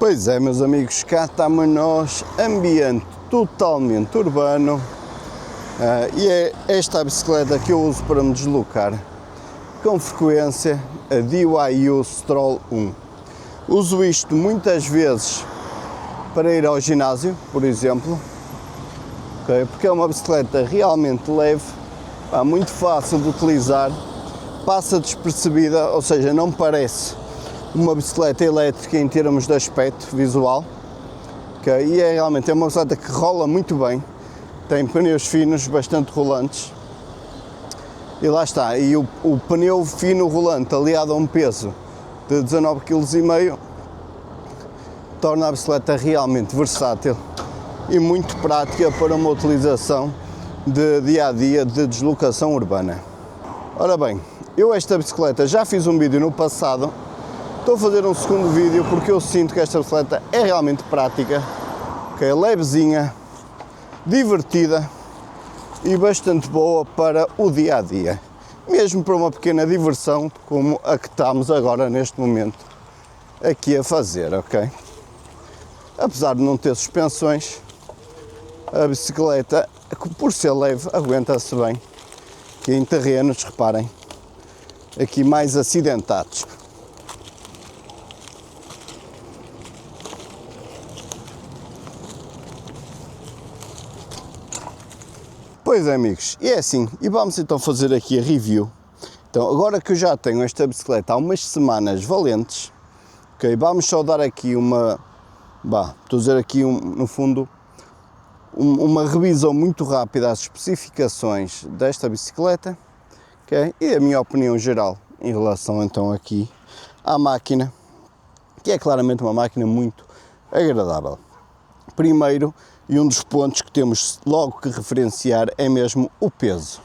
Pois é, meus amigos, cá estamos nós, ambiente totalmente urbano, e é esta a bicicleta que eu uso para me deslocar com frequência, a DYU Stroll 1. Uso isto muitas vezes para ir ao ginásio, por exemplo, okay? Porque é uma bicicleta realmente leve, muito fácil de utilizar, passa despercebida, ou seja, não parece uma bicicleta elétrica em termos de aspecto visual, okay? E realmente é uma bicicleta que rola muito bem, tem pneus finos, bastante rolantes, e lá está, e o pneu fino rolante aliado a um peso de 19,5 kg torna a bicicleta realmente versátil e muito prática para uma utilização de dia a dia de deslocação urbana. Ora bem, eu esta bicicleta já fiz um vídeo no passado, estou a fazer um segundo vídeo porque eu sinto que esta bicicleta é realmente prática, que é levezinha, divertida e bastante boa para o dia a dia, mesmo para uma pequena diversão como a que estamos agora neste momento aqui a fazer, ok? Apesar de não ter suspensões, a bicicleta, por ser leve, aguenta-se bem, que em terrenos, reparem, aqui mais acidentados. Pois é, amigos, e é assim, e vamos então fazer aqui a review. Então, agora que eu já tenho esta bicicleta há umas semanas valentes, ok, vamos só dar aqui uma, estou a dizer aqui no fundo, uma revisão muito rápida às especificações desta bicicleta, ok, e a minha opinião geral em relação então aqui à máquina, que é claramente uma máquina muito agradável. Primeiro, e um dos pontos que temos logo que referenciar é mesmo o peso.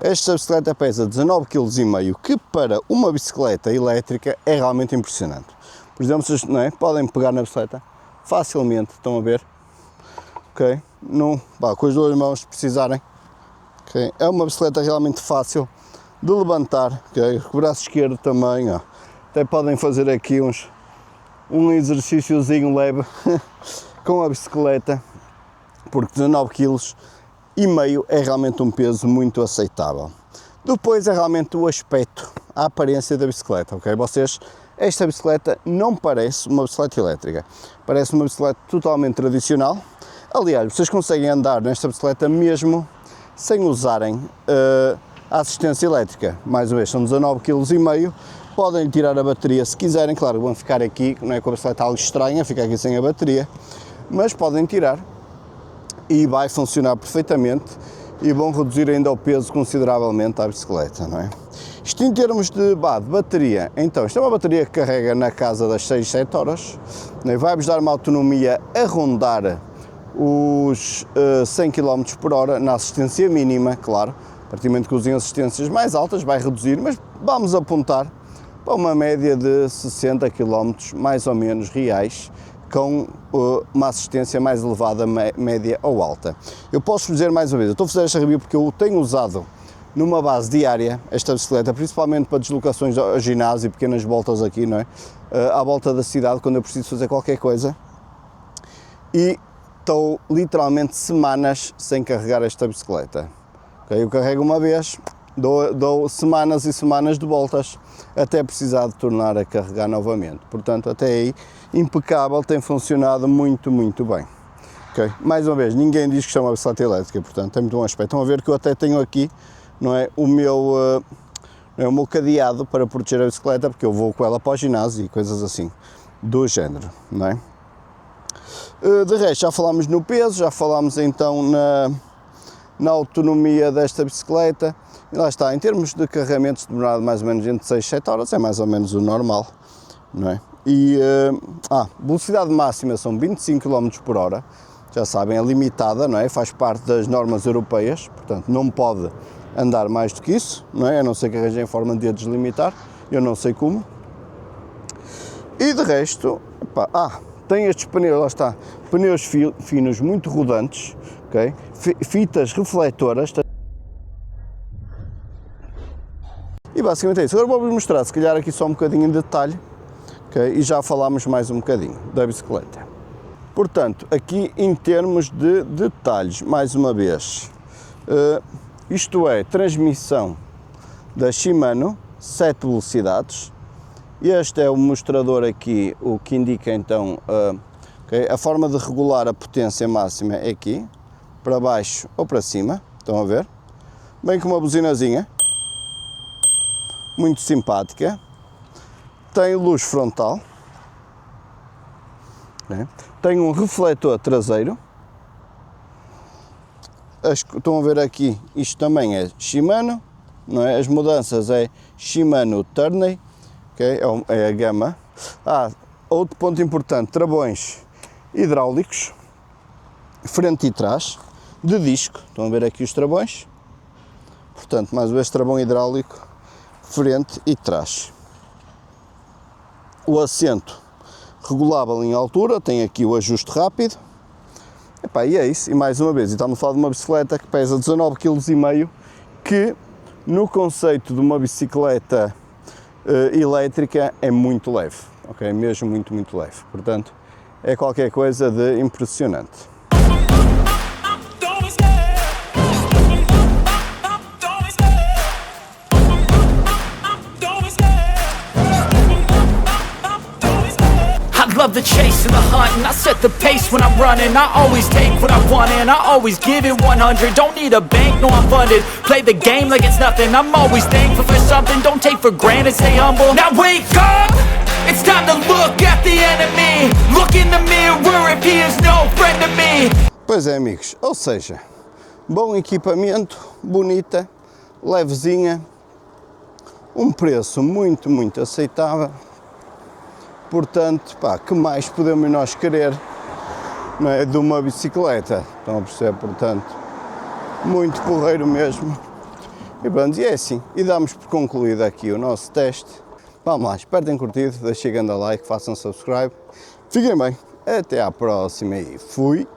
Esta bicicleta pesa 19,5 kg, que para uma bicicleta elétrica é realmente impressionante. Por exemplo, vocês podem pegar na bicicleta facilmente, estão a ver? Okay? Com as duas mãos se precisarem. Okay? É uma bicicleta realmente fácil de levantar, okay? Com o braço esquerdo também, ó. Até podem fazer aqui um exercíciozinho leve com a bicicleta, porque 19,5 kg é realmente um peso muito aceitável. Depois é realmente o aspecto, a aparência da bicicleta, ok? Esta bicicleta não parece uma bicicleta elétrica, parece uma bicicleta totalmente tradicional. Aliás, vocês conseguem andar nesta bicicleta mesmo sem usarem a assistência elétrica. Mais uma vez, são 19,5 kg, podem tirar a bateria se quiserem, claro, vão ficar aqui, não é, com a bicicleta algo estranha, fica aqui sem a bateria, mas podem tirar e vai funcionar perfeitamente e vão reduzir ainda o peso consideravelmente à bicicleta, não é? Isto em termos de bateria, então, isto é uma bateria que carrega na casa das 6, 7 horas, né? Vai-vos dar uma autonomia a rondar os 100 km por hora na assistência mínima, claro, a partir do momento que usem assistências mais altas vai reduzir, mas vamos apontar para uma média de 60 km mais ou menos reais, com uma assistência mais elevada, média ou alta. Eu posso dizer mais uma vez, eu estou a fazer esta review porque eu tenho usado numa base diária esta bicicleta, principalmente para deslocações ao ginásio e pequenas voltas aqui, não é? À volta da cidade, quando eu preciso fazer qualquer coisa, e estou literalmente semanas sem carregar esta bicicleta. Okay? Eu carrego uma vez, dou semanas e semanas de voltas até precisar de tornar a carregar novamente. Portanto, até aí, impecável, tem funcionado muito, muito bem. Okay? Mais uma vez, ninguém diz que isto é uma bicicleta elétrica, portanto, tem muito bom aspecto. Estão a ver que eu até tenho aqui, não é, o meu cadeado para proteger a bicicleta, porque eu vou com ela para o ginásio e coisas assim, do género, não é? De resto, já falámos no peso, já falámos então na autonomia desta bicicleta, e lá está, em termos de carregamentos demorado mais ou menos entre 6 e 7 horas, é mais ou menos o normal, não é? E velocidade máxima são 25 km por hora, já sabem, é limitada, não é? Faz parte das normas europeias, portanto não pode andar mais do que isso, não é? A não ser que arranjem forma de a deslimitar, eu não sei como. E de resto, tem estes pneus, lá está, pneus finos muito rodantes, ok? Fitas refletoras. E basicamente é isso. Agora vou-vos mostrar, se calhar aqui só um bocadinho em detalhe, ok? E já falámos mais um bocadinho da bicicleta. Portanto, aqui em termos de detalhes, mais uma vez, isto é transmissão da Shimano, 7 velocidades. Este é o mostrador aqui, o que indica então okay, a forma de regular a potência máxima é aqui, para baixo ou para cima, estão a ver? Bem com uma buzinazinha, muito simpática, tem luz frontal, né? Tem um refletor traseiro, estão a ver aqui, isto também é Shimano, não é? As mudanças é Shimano Tourney, okay? É a gama. Outro ponto importante, travões hidráulicos, frente e trás, de disco, estão a ver aqui os travões, portanto mais uma vez travão hidráulico, frente e trás. O assento regulável em altura, tem aqui o ajuste rápido. E é isso, e mais uma vez, estamos a falar de uma bicicleta que pesa 19,5 kg, que no conceito de uma bicicleta elétrica é muito leve, ok? Mesmo muito leve, portanto é qualquer coisa de impressionante. Love the chase and the hunt, and I set the pace when I'm running. I always take what I want and I always give it 100. Don't need a bank, no I'm funded. Play the game like it's nothing. I'm always thankful for something. Don't take for granted, stay humble. Now wake up, it's time to look at the enemy. Look in the mirror if he is no friend to me. Pois é, amigos, ou seja, bom equipamento, bonita, levezinha, um preço muito aceitável. Portanto, que mais podemos nós querer, não é, de uma bicicleta? Estão a perceber? Portanto, muito porreiro mesmo. E pronto, e é assim. E damos por concluído aqui o nosso teste. Vamos lá, espero que tenham curtido, deixem grande like, façam subscribe. Fiquem bem, até à próxima e fui!